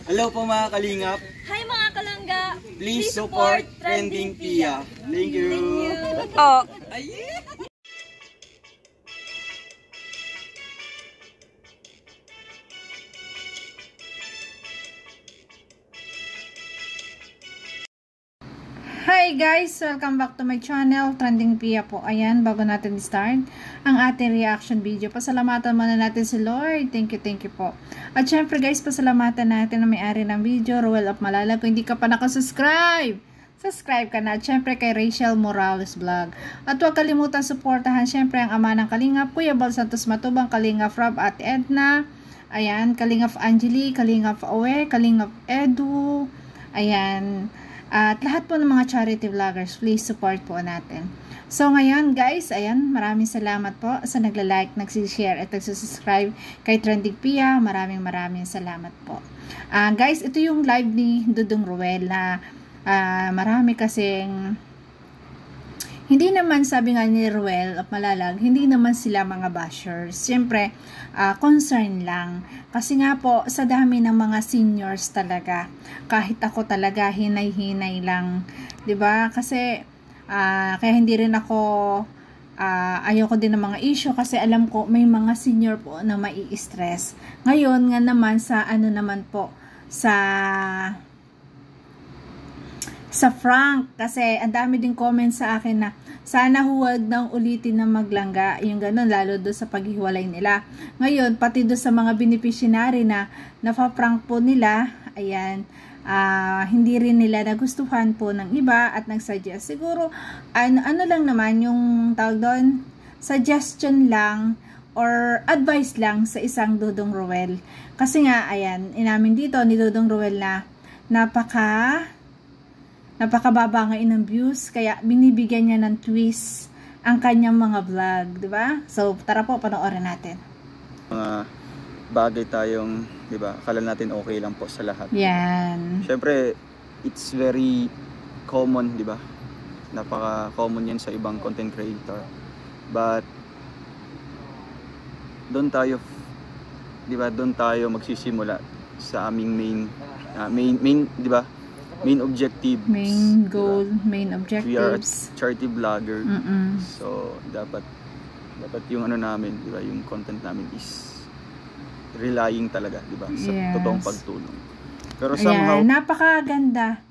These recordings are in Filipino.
Hello po mga kalingap. Hi mga kalangga. Please support Trending Pia. Thank you. Oh. Hi guys! Welcome back to my channel, Trending Pia po. Ayan, bago natin start ang ating reaction video, pasalamatan muna natin si Lord. Thank you po. At syempre guys, pasalamatan natin ang may-ari ng video, Ruel of Malalag. Kung hindi ka pa nakasubscribe, subscribe ka na. At syempre kay Rachel Morales Vlog. At huwag kalimutan suportahan syempre ang ama ng Kalingap, Kuya Bal Santos Matubang, Kalingap Rob at Edna. Ayan, Kalingap Angeli, Kalingap Awe, Kalingap Edu. Ayan. At lahat po ng mga charity vloggers, please support po natin. So ngayon guys, ayan, maraming salamat po sa nagla-like, nagsishare at nagsusubscribe kay Trending Pia. Maraming salamat po. Guys, ito yung live ni Dudong Ruel na marami kasing, hindi naman, sabi nga ni Ruel of Malalag, hindi naman sila mga bashers. Siyempre, concern lang. Kasi nga po, sa dami ng mga seniors talaga, kahit ako talaga, hinay-hinay lang. 'Di ba? Kasi, kaya hindi rin ako, ayoko din ng mga issue kasi alam ko, may mga senior po na mai-stress. Ngayon, nga naman, sa ano naman po, sa Frank, kasi ang dami din comment sa akin na sana huwag nang ulitin na maglangga, yung ganun, lalo doon sa paghiwalay nila. Ngayon, pati doon sa mga beneficiary na napaprank po nila, ayan, hindi rin nila nagustuhan po ng iba at nagsuggest. Siguro, ano lang naman yung tawag doon, suggestion lang or advice lang sa isang Dudong Ruel. Kasi nga, ayan, inamin dito ni Dudong Ruel na napakababa ngayon ng views, kaya binibigyan niya ng twist ang kanyang mga vlog, di ba? So, tara po, panoorin natin. Mga bagay tayong, di ba, akala natin okay lang po sa lahat. Yan. Siyempre, it's very common, di ba? Napaka-common yan sa ibang content creator. But, doon tayo, di ba, doon tayo magsisimula sa aming main, di ba? Main objective, main goal, diba? Main objectives. We are a charity vlogger. So dapat yung ano namin, di ba, yung content namin is relying talaga, di ba, sa totoong pagtulong. Pero somehow, napakaganda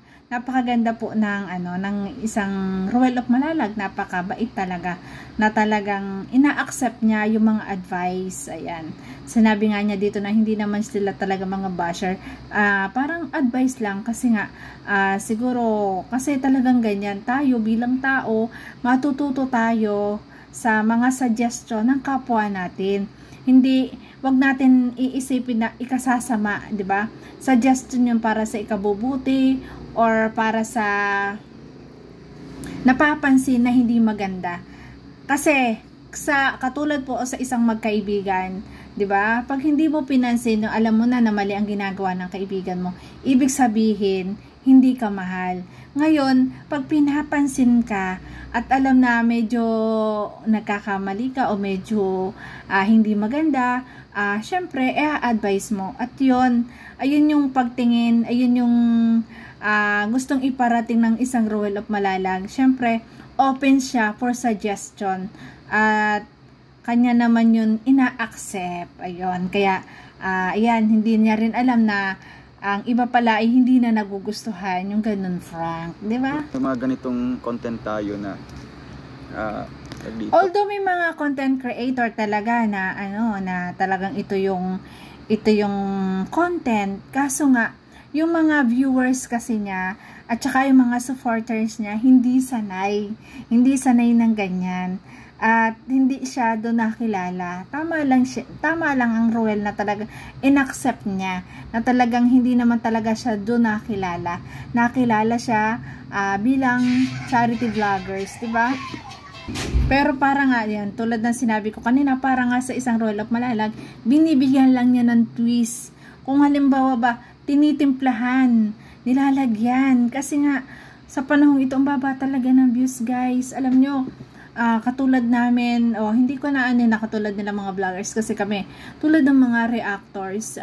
po ng isang Ruel of Malalag. Napakabait talaga, na talagang ina-accept niya yung mga advice. Ayan, sinabi nga niya dito na hindi naman sila talaga mga basher, parang advice lang, kasi nga siguro kasi talagang ganyan tayo bilang tao, matututo tayo sa mga suggestion ng kapwa natin. Hindi, wag natin iisipin na ikasasama, 'di ba? Suggestion 'yun para sa ikabubuti or para sa napapansin na hindi maganda. Kasi sa katulad po sa isang magkaibigan, 'di ba? Pag hindi mo pinansin, alam mo na mali ang ginagawa ng kaibigan mo, ibig sabihin hindi ka mahal. Ngayon, pag pinapansin ka at alam na medyo nagkakamali ka o medyo hindi maganda, syempre, advice mo. At ayun yung pagtingin, ayun yung gustong iparating ng isang Ruel of Malalag. Syempre, open siya for suggestion. At kanya naman yun ina-accept. Ayun, kaya, ayan, hindi niya rin alam na ang iba pala ay hindi na nagugustuhan yung ganun, Frank, di ba? Sa mga ganitong content tayo na although may mga content creator talaga na na talagang ito yung content, kaso nga yung mga viewers kasi niya at saka yung mga supporters niya hindi sanay ng ganyan. At hindi siya doon nakilala. Tama lang ang Ruel na talagang inaccept niya, na talagang hindi naman talaga siya doon nakilala. Nakilala siya bilang charity vloggers, diba? Pero para nga yan, tulad ng sinabi ko kanina, para nga sa isang Ruel of Malalag, binibigyan lang niya ng twist. Kung halimbawa ba, tinitimplahan, nilalagyan. Kasi nga, sa panahong ito, ang baba talaga ng views, guys. Alam nyo, katulad namin, hindi ko na katulad nila mga vloggers, kasi kami tulad ng mga reactors,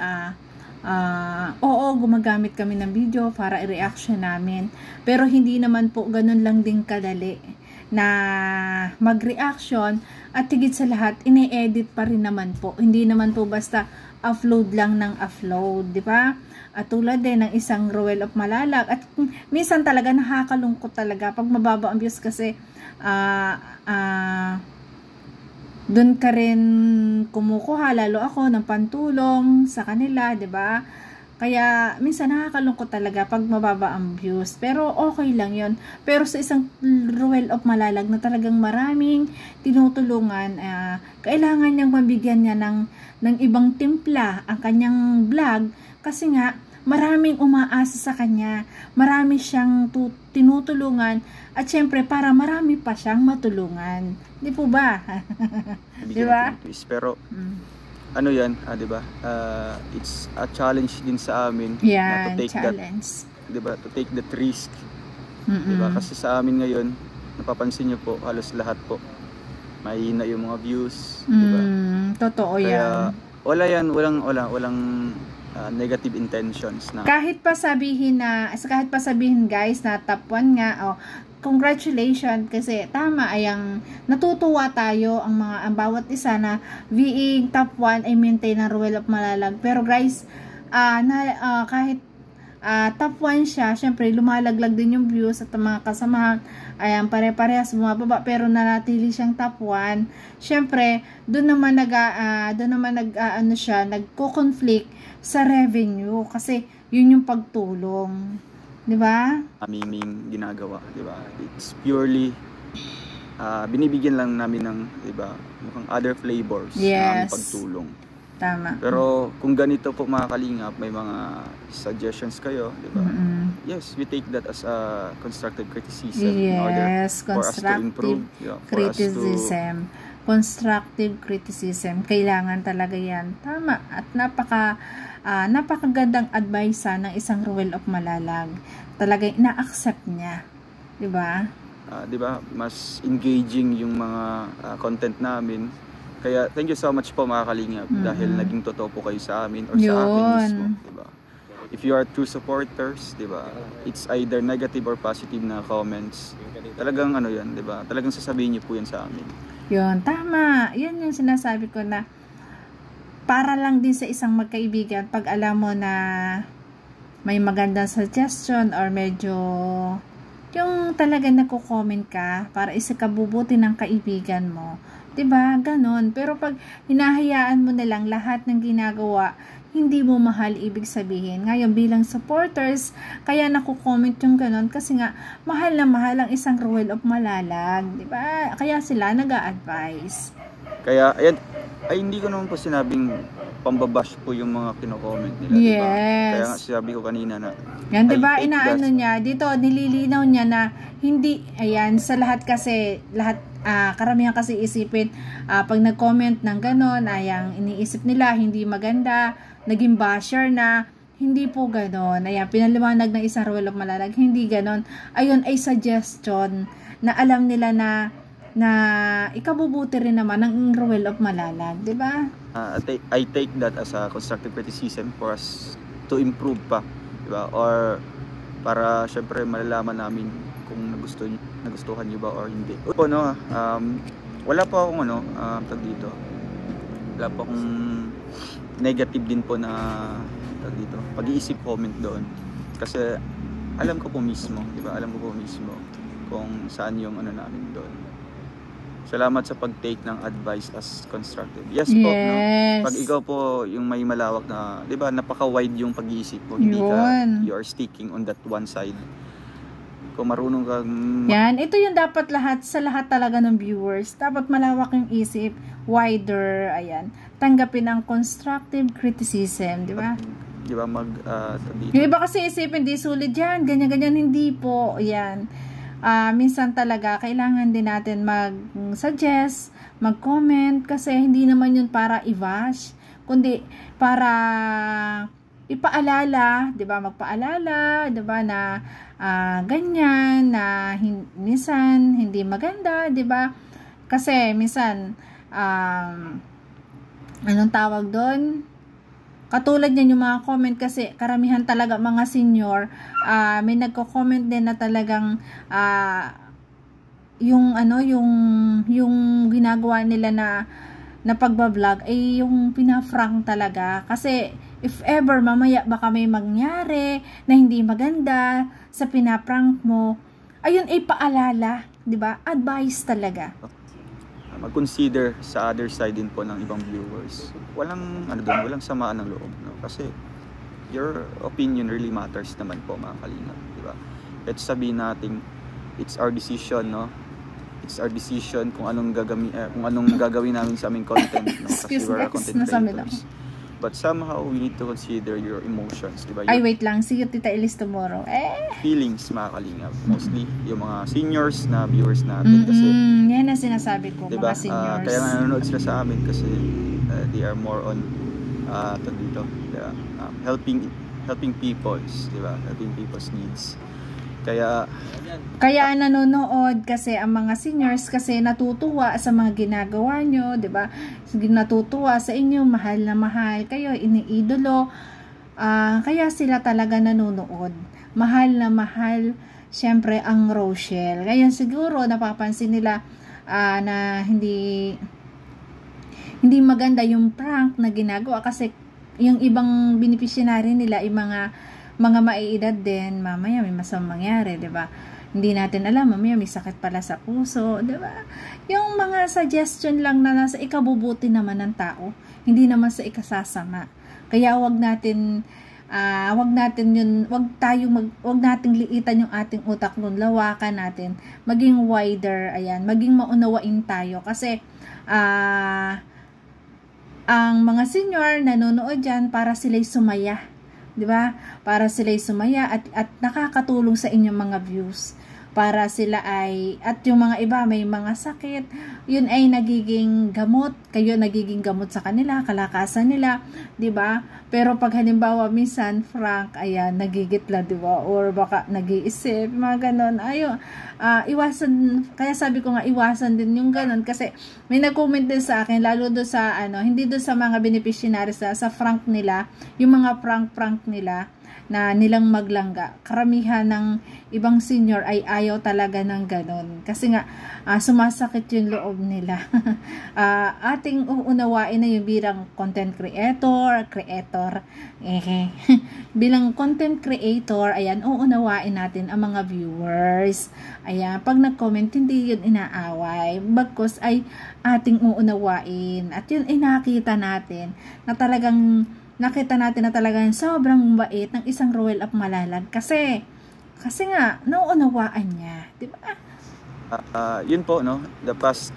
Oo, gumagamit kami ng video para i-reaction namin. Pero hindi naman po ganun lang din kadali na mag-reaction, at higit sa lahat, ine-edit pa rin naman po. Hindi naman po basta upload lang ng upload, di ba? At tulad din ng isang Ruel of Malalag. At minsan talaga nakakalungkot talaga pag mababa ang views kasi doon ka rin kumukuha, lalo ako, ng pantulong sa kanila, di ba? Kaya minsan nakakalungkot talaga pag mababa ang views. Pero okay lang yon. Pero sa isang Ruel of Malalag na talagang maraming tinutulungan, kailangan niyang mabigyan niya ng ibang timpla ang kanyang vlog, kasi nga maraming umaasa sa kanya, marami siyang tinutulungan, at syempre para marami pa siyang matulungan. Di po ba? Di ba? Pero ano yan, di ba? It's a challenge din sa amin na to take challenge. Di ba? To take that risk. Di ba? Kasi sa amin ngayon, napapansin niyo po, halos lahat po mahina yung mga views, di ba? Totoo yan. Kaya wala yan, walang negative intentions na. Kahit pa sabihin guys na top 1 nga, congratulations, kasi tama, ayang natutuwa tayo ang bawat isa na being top 1 ay maintain ng Ruel of Malalag. Pero guys, kahit top 1 siya, syempre lumalaglag din yung views at mga kasamahan, ayan, pare-parehas bumababa, pero nanatili siyang top 1. Syempre, doon naman nagko-conflict sa revenue, kasi yun yung pagtulong. Di ba? Aming ginagawa, di ba? It's purely binibigyan lang namin ng, di ba, mukhang other flavors ng pagtulong. Tama. Pero kung ganito po mga kalingap, may mga suggestions kayo, di ba? Yes, we take that as a constructive criticism in order for us to improve, criticism. Constructive criticism. Kailangan talaga yan. Tama. At napakagandang advice ng isang Ruel of Malalag. Talagang na-accept niya. Diba? Diba? Mas engaging yung mga content namin. Kaya thank you so much po mga kalingap dahil naging totoo po kayo sa amin or sa akin mismo. Diba? If you are true supporters, diba? It's either negative or positive na comments. Talagang ano yan, diba? Talagang sasabihin niyo po yan sa amin. Yun, tama. Yan yung sinasabi ko na para lang din sa isang magkaibigan pag alam mo na may magandang suggestion or medyo yung talaga nagko-comment ka para isakabubuti ng kaibigan mo. 'Di ba? Ganon. Pero pag hinahayaan mo na lang lahat ng ginagawa, hindi mo mahal, ibig sabihin. Ngayon bilang supporters, kaya nako-comment yung ganon kasi nga mahal na mahal ang isang Ruel of Malalag, 'di ba? Kaya sila nag-a-advise. Kaya ayan, ay hindi ko naman po sinabing pambabash po yung mga kino-comment nila, yes. Diba? Kaya nga sabi ko kanina na yan, diba, inaano niya dito, nililinaw niya na hindi, ayan, sa lahat kasi, karamihan kasi isipin, pag nag-comment ng ganon, ayang iniisip nila, hindi maganda, naging basher na, hindi po ganon. Ayan, pinaliwanag ng isang Ruel of Malalag, hindi ganon. Ayun ay suggestion na alam nila na ikabubuti rin naman ng Ruel of Malalag, di ba? I take that as a constructive criticism for us to improve pa, di ba? Or para syempre malalaman namin kung nagustuhan niyo ba or hindi. No, wala pa akong tag dito. Wala pa akong negative din po na tag dito. Pag-iisip comment doon. Kasi alam ko po mismo, di ba? Alam ko po mismo kung saan yung namin doon. Salamat sa pag-take ng advice as constructive. Yes po, no? Pag ikaw po yung may malawak na, di ba, napaka-wide yung pag-iisip mo. Hindi you are sticking on that one side. Kung marunong ka... Yan, ito yung dapat sa lahat talaga ng viewers. Dapat malawak yung isip, wider, ayan. Tanggapin ang constructive criticism, di ba? Di ba, yung iba kasi isipin, di sulit yan, ganyan-ganyan, hindi po, ayan. Minsan talaga kailangan din natin mag-suggest, mag-comment, kasi hindi naman yun para i-bash, kundi para ipaalala, 'di ba? Magpaalala, 'di ba, na ganyan na minsan hindi maganda, 'di ba? Kasi minsan anong tawag doon? Katulad niyan yung mga comment, kasi karamihan talaga mga senior, may nagko-comment din na talagang yung yung ginagawa nila na pagbablog ay yung pina-frank talaga. Kasi if ever mamaya baka may mangyari na hindi maganda sa pinaprank mo, ayun ay paalala, 'di ba? Advice talaga. Mag-consider sa other side din po ng ibang viewers. Walang walang samaan ng loob, no? Kasi your opinion really matters naman po, mga kalingap, di ba? Let's sabihin natin it's our decision, no? It's our decision kung anong gagawin namin sa aming content, no? Kasi we're content creators. But somehow we need to consider your emotions, di ba? Ay, wait lang, see you Tita Elise tomorrow. Feelings, mga kalingap. Mostly yung mga seniors na viewers natin, kasi yan ang sinasabi ko, diba? mga seniors. Kaya nanonood sila sa amin kasi they are more on helping people's, diba? Helping people's needs. Kaya nanonood kasi ang mga seniors, kasi natutuwa sa mga ginagawa nyo, 'di ba? Natutuwa sa inyo, mahal na mahal kayo, iniidolo. Kaya sila talaga nanonood. Mahal na mahal syempre ang Rochelle. Ngayon siguro napapansin nila na hindi maganda yung prank na ginagawa, kasi yung ibang beneficiary nila ay mga maiedad din, mamaya may masamang mangyari, 'di ba? Hindi natin alam, mamaya may sakit pala sa puso, 'di ba? Yung mga suggestion lang na nasa ikabubuti naman ng tao, hindi naman sa ikasasama. Kaya wag nating liitan yung ating utak nun, lawakan natin, maging wider, ayan, maging maunawain tayo, kasi ang mga senior nanonood diyan para sila'y sumaya, 'di ba? Para sila'y sumaya at nakakatulong sa inyong mga views. Para sila at yung mga iba may mga sakit, yun ay nagiging gamot, kayo nagiging gamot sa kanila, kalakasan nila, 'di ba? Pero pag halimbawa minsan frank, ayan, nagigitla, 'di ba? Or baka nag-iisip, mga ganon. Iwasan, kaya sabi ko nga iwasan din yung ganon, kasi may nag-comment din sa akin, lalo do sa hindi do sa mga beneficiaries, sa frank nila, yung mga prank nila na nilang maglangga. Karamihan ng ibang senior ay ayaw talaga ng ganon. Kasi nga, sumasakit yung loob nila. Ating uunawain na yung bilang content creator. Bilang content creator, ayan, uunawain natin ang mga viewers. Ayan, pag nag-comment, hindi yun inaaway. Bagkus ay ating uunawain. At yun ay nakita natin na talagang sobrang bait ng isang Roel of Malalag, kasi nga nauunawaan niya, di ba? Yun po, no, the past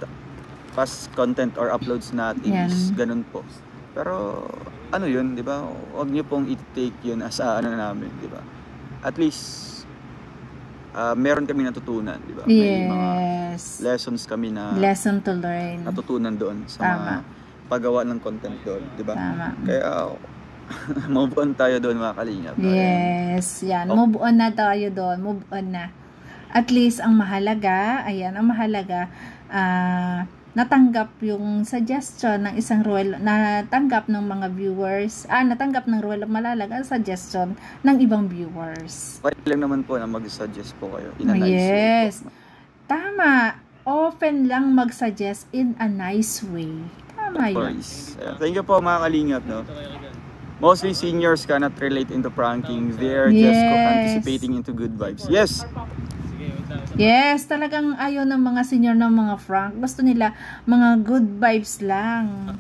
content or uploads natin is ganun po. Pero yun, di ba? Huwag niyo pong i-take yun as namin, di ba? At least meron kami natutunan, di ba? May mga lessons kami lesson to learn, natutunan doon sa mga paggawa ng content doon, di ba? Kaya move on tayo doon, mga kalingap. Yes, yan. Move on na tayo doon. Move on na. At least, ang mahalaga, natanggap yung suggestion ng isang Roel, natanggap ng mga viewers, natanggap ng Roel of Malalag ang suggestion ng ibang viewers. Okay lang naman po na mag-suggest po kayo in a nice way. Yes. Tama. Open lang mag-suggest in a nice way. Tama yun. Thank you po, mga kalingap, no? Mostly seniors cannot relate into pranking. They're just anticipating into good vibes. Yes, talagang ayaw ng mga senior ng mga prank. Gusto nila mga good vibes lang.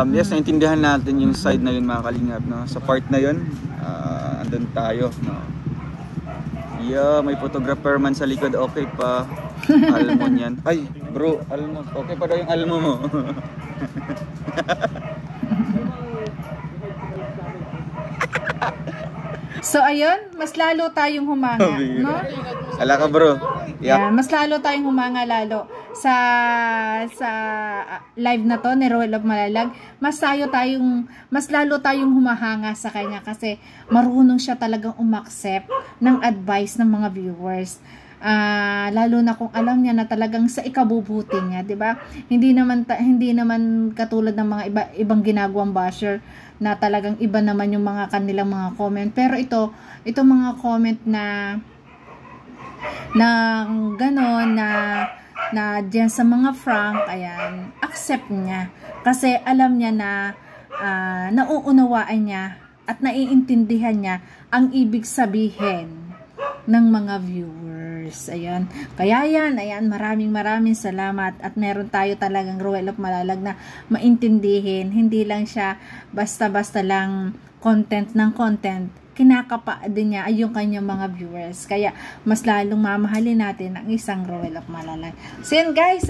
Yes, naintindihan natin yung side na yun, mga kalingap, no? Sa part na yun, andun tayo, no? Yeah, may photographer man sa likod. Okay pa. Almo niyan. Ay, bro, almo. Okay pa daw yung almo mo. So ayun, mas lalo tayong humanga, no? Ala ka, bro. Yeah, mas lalo tayong humanga lalo sa live na to ni Roel of Malalag. Mas lalo tayong humahanga sa kanya, kasi marunong siya talagang umaccept ng advice ng mga viewers. Lalo na kung alam niya na talagang sa ikabubuti niya, 'di ba? Hindi naman katulad ng mga ibang ginagawang basher na talagang iba naman yung mga kanilang mga comment. Pero ito mga comment na gano'n na diyan sa mga Frank, ayan, accept niya. Kasi alam niya na nauunawaan niya at naiintindihan niya ang ibig sabihin ng mga viewers. Ayan. Kaya yan, ayan, maraming salamat at meron tayo talagang Ruel of Malalag na maintindihin. Hindi lang siya basta-basta lang content ng content. Kinakapa din niya ay yung kanyang mga viewers. Kaya mas lalong mamahalin natin ang isang Ruel of Malalag. So yun guys,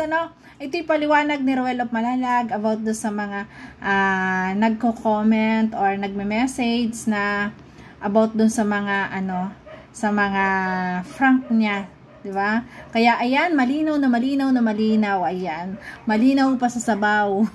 ito yung paliwanag ni Ruel of Malalag about do sa mga nagko-comment or nagme-message na about dun sa mga sa mga Frank niya, di ba? Kaya ayan, malinaw, ayan. Malinaw pa sa sabaw.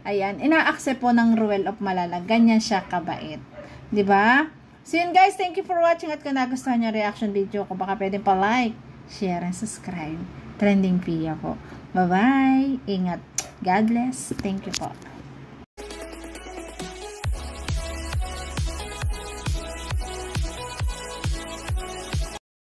Ayan, ina-accept po ng Ruel of Malalag. Ganyan siya kabait. Di ba? So yun guys, thank you for watching at kung nagustuhan niyo reaction video ko, baka pwedeng pa-like, share, and subscribe. Trending Pia po. Bye-bye. Ingat. God bless. Thank you po.